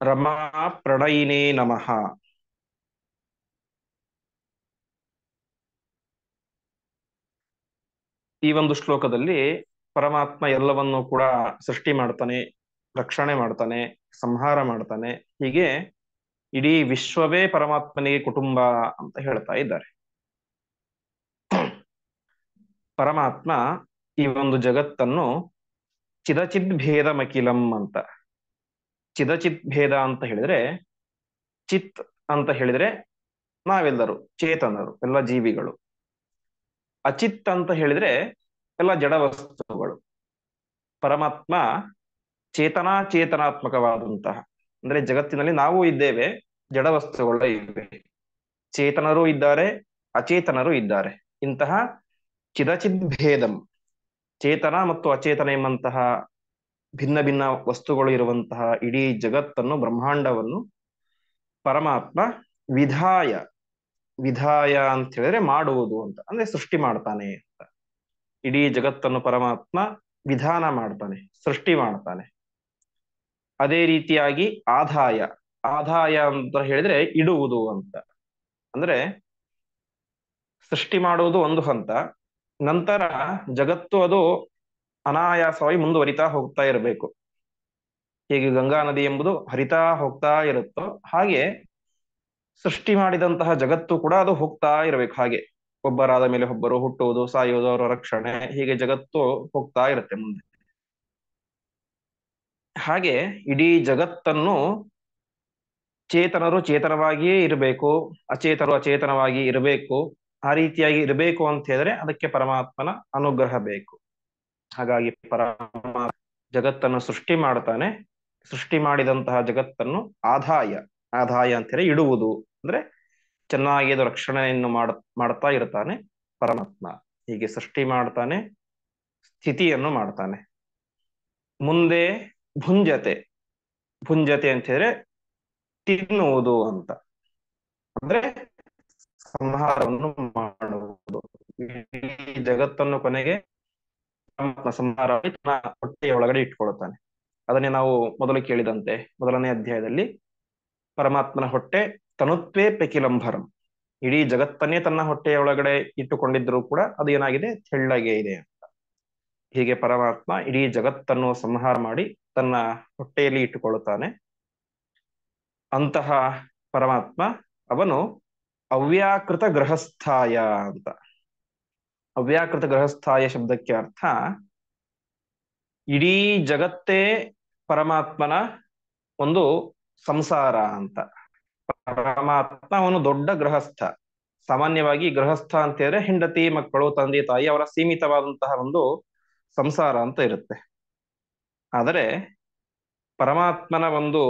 ರಮಾ ಪ್ರಣಯಿನೇ ನಮಃ. ಈ ಒಂದು ಶ್ಲೋಕದಲ್ಲಿ ಪರಮಾತ್ಮ ಎಲ್ಲವನ್ನೂ ಕೂಡ ಸೃಷ್ಟಿ ಮಾಡ್ತಾನೆ, ರಕ್ಷಣೆ ಮಾಡ್ತಾನೆ, ಸಂಹಾರ ಮಾಡ್ತಾನೆ. ಹೀಗೆ ಇಡೀ ವಿಶ್ವವೇ ಪರಮಾತ್ಮನಿಗೆ ಕುಟುಂಬ ಅಂತ ಹೇಳ್ತಾ ಇದ್ದಾರೆ. ಪರಮಾತ್ಮ ಈ ಒಂದು ಜಗತ್ತನ್ನು ಚಿದಚಿದ್ ಭೇದಮಖಿಲಂ ಅಂತ, ಚಿದಚಿತ್ ಭೇದ ಅಂತ ಹೇಳಿದ್ರೆ, ಚಿತ್ ಅಂತ ಹೇಳಿದ್ರೆ ನಾವೆಲ್ಲರೂ ಚೇತನರು, ಎಲ್ಲ ಜೀವಿಗಳು. ಅಚಿತ್ ಅಂತ ಹೇಳಿದ್ರೆ ಎಲ್ಲ ಜಡ ವಸ್ತುಗಳು. ಪರಮಾತ್ಮ ಚೇತನಾತ್ಮಕವಾದಂತಹ, ಅಂದ್ರೆ ಜಗತ್ತಿನಲ್ಲಿ ನಾವು ಇದ್ದೇವೆ, ಜಡ ವಸ್ತುಗಳು ಇವೆ, ಚೇತನರು ಇದ್ದಾರೆ, ಅಚೇತನರು ಇದ್ದಾರೆ. ಇಂತಹ ಚಿದಚಿದ್ ಭೇದಂ, ಚೇತನ ಮತ್ತು ಅಚೇತನ ಎಂಬಂತಹ ಭಿನ್ನ ಭಿನ್ನ ವಸ್ತುಗಳು ಇರುವಂತಹ ಇಡೀ ಜಗತ್ತನ್ನು, ಬ್ರಹ್ಮಾಂಡವನ್ನು ಪರಮಾತ್ಮ ವಿಧಾಯ, ವಿಧಾಯ ಅಂತ ಹೇಳಿದ್ರೆ ಮಾಡುವುದು ಅಂತ, ಅಂದ್ರೆ ಸೃಷ್ಟಿ ಮಾಡ್ತಾನೆ ಅಂತ. ಇಡೀ ಜಗತ್ತನ್ನು ಪರಮಾತ್ಮ ವಿಧಾನ ಮಾಡ್ತಾನೆ, ಸೃಷ್ಟಿ ಮಾಡ್ತಾನೆ. ಅದೇ ರೀತಿಯಾಗಿ ಆದಾಯ, ಆದಾಯ ಅಂತ ಹೇಳಿದ್ರೆ ಇಡುವುದು ಅಂತ. ಅಂದ್ರೆ ಸೃಷ್ಟಿ ಮಾಡುವುದು ಒಂದು ಹಂತ, ನಂತರ ಜಗತ್ತು ಅದು ಅನಾಯಾಸವಾಗಿ ಮುಂದುವರಿತಾ ಹೋಗ್ತಾ ಇರಬೇಕು. ಹೇಗೆ ಗಂಗಾ ನದಿ ಎಂಬುದು ಹರಿತಾ ಹೋಗ್ತಾ ಇರುತ್ತೋ ಹಾಗೆ ಸೃಷ್ಟಿ ಮಾಡಿದಂತಹ ಜಗತ್ತು ಕೂಡ ಅದು ಹೋಗ್ತಾ ಇರಬೇಕು. ಹಾಗೆ ಒಬ್ಬರಾದ ಮೇಲೆ ಒಬ್ಬರು ಹುಟ್ಟುವುದು, ಸಾಯುವುದು, ಅವರ ರಕ್ಷಣೆ, ಹೀಗೆ ಜಗತ್ತು ಹೋಗ್ತಾ ಇರುತ್ತೆ ಮುಂದೆ. ಹಾಗೆ ಇಡೀ ಜಗತ್ತನ್ನು ಚೇತನರು ಚೇತನವಾಗಿಯೇ ಇರಬೇಕು, ಅಚೇತನರು ಅಚೇತನವಾಗಿ ಇರಬೇಕು. ಆ ರೀತಿಯಾಗಿ ಇರಬೇಕು ಅಂತ ಹೇಳಿದ್ರೆ ಅದಕ್ಕೆ ಪರಮಾತ್ಮನ ಅನುಗ್ರಹ ಬೇಕು. ಹಾಗಾಗಿ ಪರಮಾತ್ಮ ಜಗತ್ತನ್ನು ಸೃಷ್ಟಿ ಮಾಡ್ತಾನೆ. ಸೃಷ್ಟಿ ಮಾಡಿದಂತಹ ಜಗತ್ತನ್ನು ಆದಾಯ, ಆದಾಯ ಅಂತ ಹೇಳಿ ಇಡುವುದು, ಅಂದ್ರೆ ಚೆನ್ನಾಗಿ ಅದು ರಕ್ಷಣೆಯನ್ನು ಮಾಡ್ತಾ ಇರ್ತಾನೆ ಪರಮಾತ್ಮ. ಹೀಗೆ ಸೃಷ್ಟಿ ಮಾಡ್ತಾನೆ, ಸ್ಥಿತಿಯನ್ನು ಮಾಡ್ತಾನೆ. ಮುಂದೆ ಭುಂಜತೆ, ಭುಂಜತೆ ಅಂತ ಹೇಳಿದ್ರೆ ತಿನ್ನುವುದು ಅಂತ, ಅಂದ್ರೆ ಸಂಹಾರವನ್ನು ಮಾಡುವುದು. ಈ ಜಗತ್ತನ್ನು ಕೊನೆಗೆ ಪರಮಾತ್ಮ ಸಂಹಾರ ಮಾಡಿ ತನ್ನ ಹೊಟ್ಟೆಯ ಒಳಗಡೆ ಇಟ್ಕೊಳ್ತಾನೆ. ಅದನ್ನೇ ನಾವು ಮೊದಲು ಕೇಳಿದಂತೆ ಮೊದಲನೇ ಅಧ್ಯಾಯದಲ್ಲಿ, ಪರಮಾತ್ಮನ ಹೊಟ್ಟೆ ತನುತ್ವೇ ಪೆಕಿಲಂಭರಂ, ಇಡೀ ಜಗತ್ತನ್ನೇ ತನ್ನ ಹೊಟ್ಟೆಯ ಒಳಗಡೆ ಇಟ್ಟುಕೊಂಡಿದ್ರು ಕೂಡ ಅದು ಏನಾಗಿದೆ, ತೆಳ್ಳಗೆ ಇದೆ ಅಂತ. ಹೀಗೆ ಪರಮಾತ್ಮ ಇಡೀ ಜಗತ್ತನ್ನು ಸಂಹಾರ ಮಾಡಿ ತನ್ನ ಹೊಟ್ಟೆಯಲ್ಲಿ ಇಟ್ಟುಕೊಳ್ಳುತ್ತಾನೆ. ಅಂತಹ ಪರಮಾತ್ಮ ಅವನು ಅವ್ಯಾಕೃತ ಗೃಹಸ್ಥಾಯ ಅಂತ. ಅವ್ಯಾಕೃತ ಗೃಹಸ್ಥಾಯ ಶಬ್ದಕ್ಕೆ ಅರ್ಥ ಇಡೀ ಜಗತ್ತೇ ಪರಮಾತ್ಮನ ಒಂದು ಸಂಸಾರ ಅಂತ. ಪರಮಾತ್ಮ ಅವನು ದೊಡ್ಡ ಗೃಹಸ್ಥ. ಸಾಮಾನ್ಯವಾಗಿ ಗೃಹಸ್ಥ ಅಂತ ಹೇಳಿದ್ರೆ ಹೆಂಡತಿ, ಮಕ್ಕಳು, ತಂದೆ ತಾಯಿ, ಅವರ ಸೀಮಿತವಾದಂತಹ ಒಂದು ಸಂಸಾರ ಅಂತ ಇರುತ್ತೆ. ಆದರೆ ಪರಮಾತ್ಮನ ಒಂದು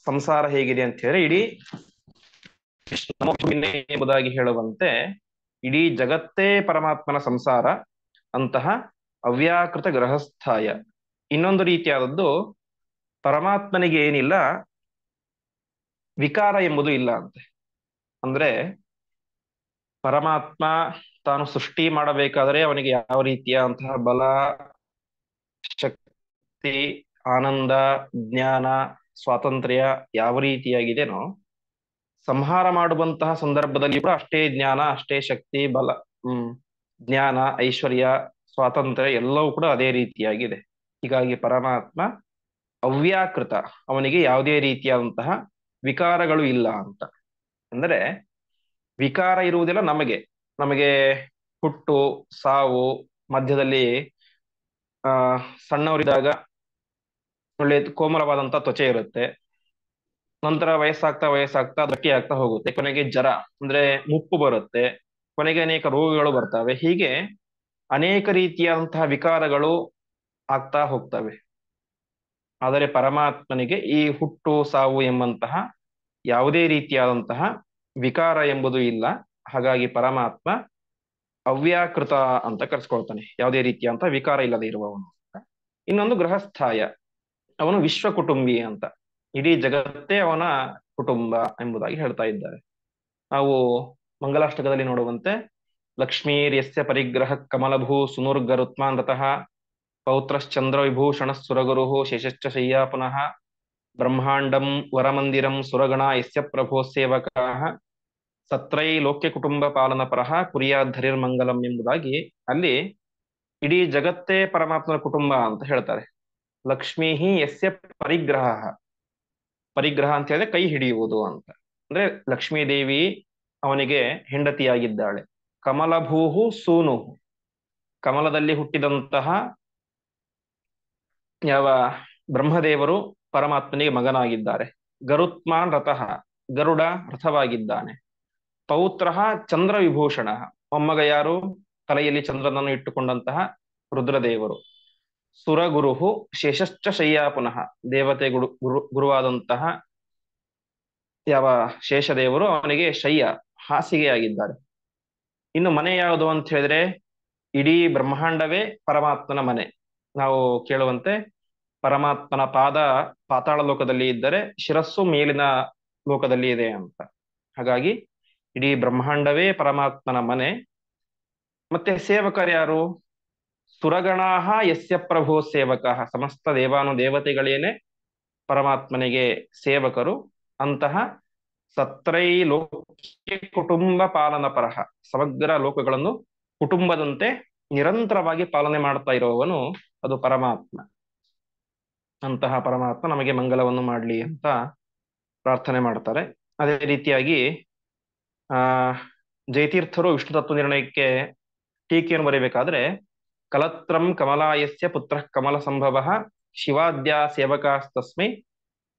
ಸಂಸಾರ ಹೇಗಿದೆ ಅಂತ ಹೇಳಿದ್ರೆ ಇಡೀ ಎಂಬುದಾಗಿ ಹೇಳುವಂತೆ ಇಡೀ ಜಗತ್ತೇ ಪರಮಾತ್ಮನ ಸಂಸಾರ. ಅಂತಹ ಅವ್ಯಾಕೃತ ಗೃಹಸ್ಥಾಯ. ಇನ್ನೊಂದು ರೀತಿಯಾದದ್ದು, ಪರಮಾತ್ಮನಿಗೆ ಏನಿಲ್ಲ, ವಿಕಾರ ಎಂಬುದು ಇಲ್ಲ ಅಂತೆ. ಅಂದ್ರೆ ಪರಮಾತ್ಮ ತಾನು ಸೃಷ್ಟಿ ಮಾಡಬೇಕಾದರೆ ಅವನಿಗೆ ಯಾವ ರೀತಿಯಾದಂತಹ ಬಲ, ಶಕ್ತಿ, ಆನಂದ, ಜ್ಞಾನ, ಸ್ವಾತಂತ್ರ್ಯ ಯಾವ ರೀತಿಯಾಗಿದೆನೋ, ಸಂಹಾರ ಮಾಡುವಂತಹ ಸಂದರ್ಭದಲ್ಲಿ ಕೂಡ ಅಷ್ಟೇ ಜ್ಞಾನ, ಅಷ್ಟೇ ಶಕ್ತಿ, ಬಲ, ಜ್ಞಾನ, ಐಶ್ವರ್ಯ, ಸ್ವಾತಂತ್ರ್ಯ ಎಲ್ಲವೂ ಕೂಡ ಅದೇ ರೀತಿಯಾಗಿದೆ. ಹೀಗಾಗಿ ಪರಮಾತ್ಮ ಅವ್ಯಾಕೃತ, ಅವನಿಗೆ ಯಾವುದೇ ರೀತಿಯಾದಂತಹ ವಿಕಾರಗಳು ಇಲ್ಲ ಅಂತ. ಅಂದ್ರೆ ವಿಕಾರ ಇರುವುದಿಲ್ಲ ನಮಗೆ. ನಮಗೆ ಹುಟ್ಟು, ಸಾವು, ಮಧ್ಯದಲ್ಲಿ ಸಣ್ಣವರಿದ್ದಾಗ ಒಳ್ಳೆ ಕೋಮಲವಾದಂತ ತ್ವಚೆ ಇರುತ್ತೆ. ನಂತರ ವಯಸ್ಸಾಗ್ತಾ ಗಟ್ಟಿ ಆಗ್ತಾ ಹೋಗುತ್ತೆ. ಕೊನೆಗೆ ಜರ ಅಂದ್ರೆ ಮುಪ್ಪು ಬರುತ್ತೆ. ಕೊನೆಗೆ ಅನೇಕ ರೋಗಗಳು ಬರ್ತವೆ. ಹೀಗೆ ಅನೇಕ ರೀತಿಯಾದಂತಹ ವಿಕಾರಗಳು ಆಗ್ತಾ ಹೋಗ್ತವೆ. ಆದರೆ ಪರಮಾತ್ಮನಿಗೆ ಈ ಹುಟ್ಟು, ಸಾವು ಎಂಬಂತಹ ಯಾವುದೇ ರೀತಿಯಾದಂತಹ ವಿಕಾರ ಎಂಬುದು ಇಲ್ಲ. ಹಾಗಾಗಿ ಪರಮಾತ್ಮ ಅವ್ಯಾಕೃತ ಅಂತ ಕರೆಸ್ಕೊಳ್ತಾನೆ, ಯಾವುದೇ ರೀತಿಯಾದಂತಹ ವಿಕಾರ ಇಲ್ಲದೆ ಇರುವವನು. ಇನ್ನೊಂದು ಗೃಹಸ್ಥಾಯ, ಅವನು ವಿಶ್ವ ಕುಟುಂಬಿ ಅಂತ. ಇಡೀ ಜಗತ್ತೇ ಅವನ ಕುಟುಂಬ ಎಂಬುದಾಗಿ ಹೇಳ್ತಾ ಇದ್ದಾರೆ. ನಾವು ಮಂಗಲಾಷ್ಟಕದಲ್ಲಿ ನೋಡುವಂತೆ, ಲಕ್ಷ್ಮೀರ್ಯಸ್ಯ ಪರಿಗ್ರಹ ಕಮಲಭೂ ಸುನುರ್ಗರುತ್ಮಾನ್ ರತಃ ಪೌತ್ರಶ್ಚಂದ್ರ ವಿಭೂಷಣ ಸುರಗುರು ಶೇಷಶ್ಚ ಶಯ್ಯಾ ಪುನಃ ಬ್ರಹ್ಮಾಂಡಂ ವರಮಂದಿರಂ ಸುರಗಣ ಯಸ್ಯ ಪ್ರಭೋ ಸೇವಕಾಃ ಸತ್ರೈ ಲೋಕ್ಯ ಕುಟುಂಬ ಪಾಲನ ಪರಃ ಕುರಿಯಾಧರಿರ್ಮಂಗಲಂ ಎಂಬುದಾಗಿ ಅಲ್ಲಿ ಇಡೀ ಜಗತ್ತೇ ಪರಮಾತ್ಮನ ಕುಟುಂಬ ಅಂತ ಹೇಳ್ತಾರೆ. ಲಕ್ಷ್ಮೀ ಯಸ್ಯ ಪರಿಗ್ರಹ, ಪರಿಗ್ರಹ ಅಂತ ಹೇಳಿದ್ರೆ ಕೈ ಹಿಡಿಯುವುದು ಅಂತ. ಅಂದ್ರೆ ಲಕ್ಷ್ಮೀ ದೇವಿ ಅವನಿಗೆ ಹೆಂಡತಿಯಾಗಿದ್ದಾಳೆ. ಕಮಲಭೂಹು ಸೂನು, ಕಮಲದಲ್ಲಿ ಹುಟ್ಟಿದಂತಹ ಯಾವ ಬ್ರಹ್ಮದೇವರು ಪರಮಾತ್ಮನಿಗೆ ಮಗನಾಗಿದ್ದಾರೆ. ಗರುತ್ಮಾನ್ ರಥಃ, ಗರುಡ ರಥವಾಗಿದ್ದಾನೆ. ಪೌತ್ರ ಚಂದ್ರ ವಿಭೂಷಣ, ಮೊಮ್ಮಗ ಯಾರು? ತಲೆಯಲ್ಲಿ ಚಂದ್ರನನ್ನು ಇಟ್ಟುಕೊಂಡಂತಹ ರುದ್ರದೇವರು. ಸುರಗುರು ಶೇಷಶ್ಚ ಶಯ್ಯಾ ಪುನಃ, ದೇವತೆ ಗುರುವಾದಂತಹ ಯಾವ ಶೇಷದೇವರು ಅವನಿಗೆ ಶಯ್ಯ, ಹಾಸಿಗೆಯಾಗಿದ್ದಾರೆ. ಇನ್ನು ಮನೆ ಯಾವುದು ಅಂತ ಹೇಳಿದ್ರೆ ಇಡೀ ಬ್ರಹ್ಮಾಂಡವೇ ಪರಮಾತ್ಮನ ಮನೆ. ನಾವು ಕೇಳುವಂತೆ ಪರಮಾತ್ಮನ ಪಾದ ಪಾತಾಳ ಲೋಕದಲ್ಲಿ ಇದ್ದರೆ ಶಿರಸ್ಸು ಮೇಲಿನ ಲೋಕದಲ್ಲಿ ಇದೆ ಅಂತ. ಹಾಗಾಗಿ ಇಡೀ ಬ್ರಹ್ಮಾಂಡವೇ ಪರಮಾತ್ಮನ ಮನೆ. ಮತ್ತೆ ಸೇವಕರು ಯಾರು? ಸುರಗಣಾಹ ಯಸ್ಯ ಪ್ರಭೋ ಸೇವಕ, ಸಮಸ್ತ ದೇವಾನು ದೇವತೆಗಳೇನೆ ಪರಮಾತ್ಮನಿಗೆ ಸೇವಕರು. ಅಂತಹ ಸತ್ರೈಲೋಕ್ಯ ಕುಟುಂಬ ಪಾಲನ ಪರಹ, ಸಮಗ್ರ ಲೋಕಗಳನ್ನು ಕುಟುಂಬದಂತೆ ನಿರಂತರವಾಗಿ ಪಾಲನೆ ಮಾಡ್ತಾ ಇರುವವನು ಅದು ಪರಮಾತ್ಮ. ಅಂತಹ ಪರಮಾತ್ಮ ನಮಗೆ ಮಂಗಲವನ್ನು ಮಾಡಲಿ ಅಂತ ಪ್ರಾರ್ಥನೆ ಮಾಡ್ತಾರೆ. ಅದೇ ರೀತಿಯಾಗಿ ಆ ಜಯತೀರ್ಥರು ವಿಷ್ಣು ತತ್ವ ನಿರ್ಣಯಕ್ಕೆ ಟೀಕೆಯನ್ನು ಬರೀಬೇಕಾದ್ರೆ, ಕಲತ್ರಂ ಕಮಲಾಯಸ್ಯ ಪುತ್ರ ಕಮಲ ಸಂಭವ ಶಿವಾದ್ಯ ಸೇವಕಾಸ್ತಸ್ಮೈ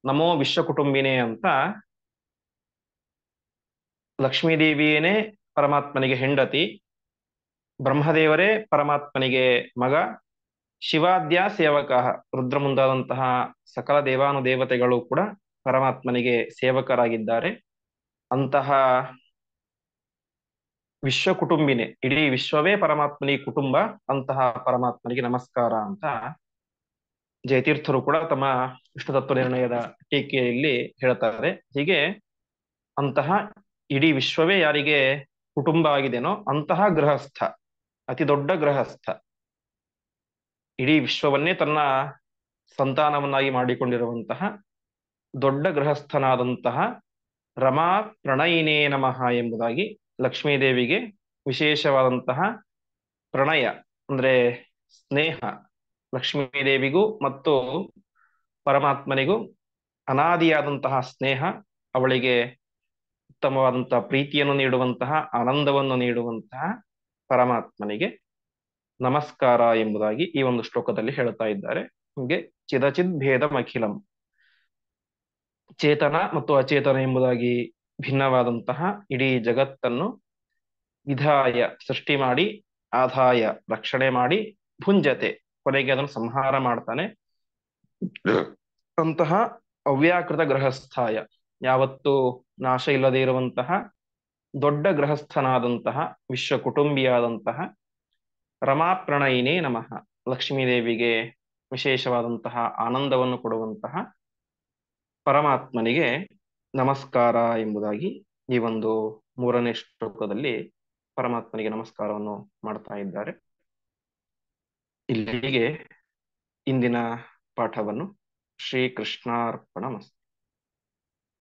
ನಮೋ ವಿಶ್ವಕುಟುಂಬಿನೇ ಅಂತ, ಲಕ್ಷ್ಮೀದೇವಿಯೇನೇ ಪರಮಾತ್ಮನಿಗೆ ಹೆಂಡತಿ, ಬ್ರಹ್ಮದೇವರೇ ಪರಮಾತ್ಮನಿಗೆ ಮಗ, ಶಿವಾದ್ಯ ಸೇವಕ ರುದ್ರ ಮುಂದಾದಂತಹ ಸಕಲ ದೇವಾನುದೇವತೆಗಳು ಕೂಡ ಪರಮಾತ್ಮನಿಗೆ ಸೇವಕರಾಗಿದ್ದಾರೆ. ಅಂತಹ ವಿಶ್ವ ಕುಟುಂಬಿನೇ, ಇಡೀ ವಿಶ್ವವೇ ಪರಮಾತ್ಮನಿಗೆ ಕುಟುಂಬ, ಅಂತಹ ಪರಮಾತ್ಮನಿಗೆ ನಮಸ್ಕಾರ ಅಂತ ಜಯತೀರ್ಥರು ಕೂಡ ತಮ್ಮ ವಿಷ್ಣು ತತ್ವ ನಿರ್ಣಯದ ಟೀಕೆಯಲ್ಲಿ ಹೇಳ್ತಾರೆ. ಹೀಗೆ ಅಂತಹ ಇಡೀ ವಿಶ್ವವೇ ಯಾರಿಗೆ ಕುಟುಂಬ ಆಗಿದೆನೋ ಅಂತಹ ಗೃಹಸ್ಥ, ಅತಿ ದೊಡ್ಡ ಗೃಹಸ್ಥ, ಇಡೀ ವಿಶ್ವವನ್ನೇ ತನ್ನ ಸಂತಾನವನ್ನಾಗಿ ಮಾಡಿಕೊಂಡಿರುವಂತಹ ದೊಡ್ಡ ಗೃಹಸ್ಥನಾದಂತಹ ರಮಾ ಪ್ರಣಯಿನೇ ನಮಃ ಎಂಬುದಾಗಿ ಲಕ್ಷ್ಮೀದೇವಿಗೆ ವಿಶೇಷವಾದಂತಹ ಪ್ರಣಯ ಅಂದ್ರೆ ಸ್ನೇಹ, ಲಕ್ಷ್ಮೀದೇವಿಗೂ ಮತ್ತು ಪರಮಾತ್ಮನಿಗೂ ಅನಾದಿಯಾದಂತಹ ಸ್ನೇಹ, ಅವಳಿಗೆ ಉತ್ತಮವಾದಂತಹ ಪ್ರೀತಿಯನ್ನು ನೀಡುವಂತಹ, ಆನಂದವನ್ನು ನೀಡುವಂತಹ ಪರಮಾತ್ಮನಿಗೆ ನಮಸ್ಕಾರ ಎಂಬುದಾಗಿ ಈ ಒಂದು ಶ್ಲೋಕದಲ್ಲಿ ಹೇಳ್ತಾ ಇದ್ದಾರೆ. ಹೀಗೆ ಚಿದಚಿದ್ ಭೇದಂ ಅಖಿಲಂ, ಚೇತನ ಮತ್ತು ಅಚೇತನ ಎಂಬುದಾಗಿ ಭಿನ್ನವಾದಂತಹ ಇಡೀ ಜಗತ್ತನ್ನು ವಿಧಾಯ ಸೃಷ್ಟಿ ಮಾಡಿ, ಆದಾಯ ರಕ್ಷಣೆ ಮಾಡಿ, ಭುಂಜತೆ ಕೊನೆಗೆ ಅದನ್ನು ಸಂಹಾರ ಮಾಡ್ತಾನೆ. ಅಂತಹ ಅವ್ಯಾಕೃತ ಗೃಹಸ್ಥಾಯ, ಯಾವತ್ತೂ ನಾಶ ಇಲ್ಲದೆ ಇರುವಂತಹ ದೊಡ್ಡ ಗೃಹಸ್ಥನಾದಂತಹ ವಿಶ್ವ ಕುಟುಂಬಿಯಾದಂತಹ ರಮಾಪ್ರಣಯಿನೇ ನಮಃ, ಲಕ್ಷ್ಮೀದೇವಿಗೆ ವಿಶೇಷವಾದಂತಹ ಆನಂದವನ್ನು ಕೊಡುವಂತಹ ಪರಮಾತ್ಮನಿಗೆ ನಮಸ್ಕಾರ ಎಂಬುದಾಗಿ ಈ ಒಂದು 3ನೇ ಶ್ಲೋಕದಲ್ಲಿ ಪರಮಾತ್ಮನಿಗೆ ನಮಸ್ಕಾರವನ್ನು ಮಾಡ್ತಾ ಇದ್ದಾರೆ. ಇಲ್ಲಿಗೆ ಇಂದಿನ ಪಾಠವನ್ನು ಶ್ರೀಕೃಷ್ಣಾರ್ಪಣಮಸ್ತು.